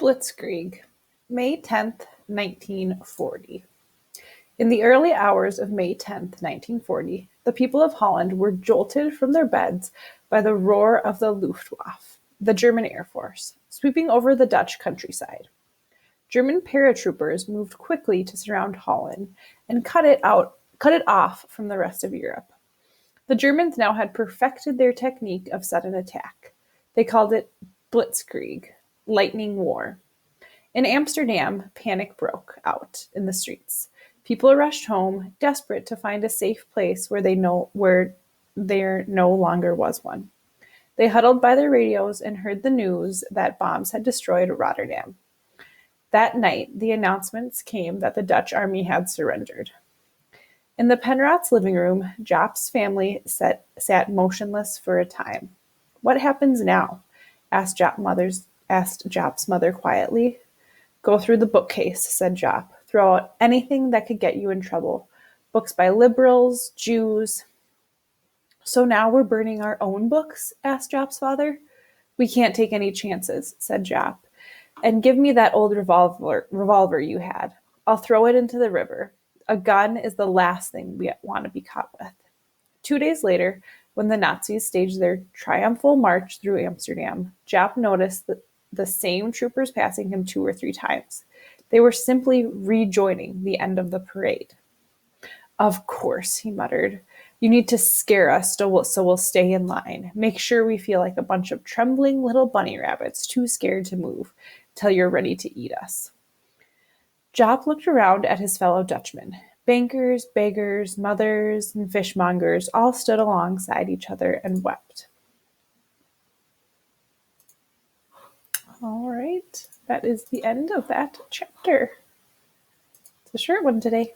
Blitzkrieg, May 10th, 1940. In the early hours of May 10th, 1940, the people of Holland were jolted from their beds by the roar of the Luftwaffe, the German Air Force, sweeping over the Dutch countryside. German paratroopers moved quickly to surround Holland and cut it off from the rest of Europe. The Germans now had perfected their technique of sudden attack. They called it Blitzkrieg, lightning war. In Amsterdam, panic broke out in the streets. People rushed home, desperate to find a safe place where there no longer was one. They huddled by their radios and heard the news that bombs had destroyed Rotterdam. That night, the announcements came that the Dutch army had surrendered. In the Penrots' living room, Jop's family sat motionless for a time. "What happens now?" asked Jop's mother quietly. "Go through the bookcase," said Jop. "Throw out anything that could get you in trouble. Books by liberals, Jews." "So now we're burning our own books?" asked Jop's father. "We can't take any chances," said Jop. "And give me that old revolver you had. I'll throw it into the river. A gun is the last thing we want to be caught with." 2 days later, when the Nazis staged their triumphal march through Amsterdam, Jop noticed the same troopers passing him 2 or 3 times. They were simply rejoining the end of the parade. "Of course," he muttered. "You need to scare us so we'll stay in line. Make sure we feel like a bunch of trembling little bunny rabbits too scared to move till you're ready to eat us." Jop looked around at his fellow Dutchmen. Bankers, beggars, mothers, and fishmongers all stood alongside each other and wept. All right, that is the end of that chapter. It's a short one today.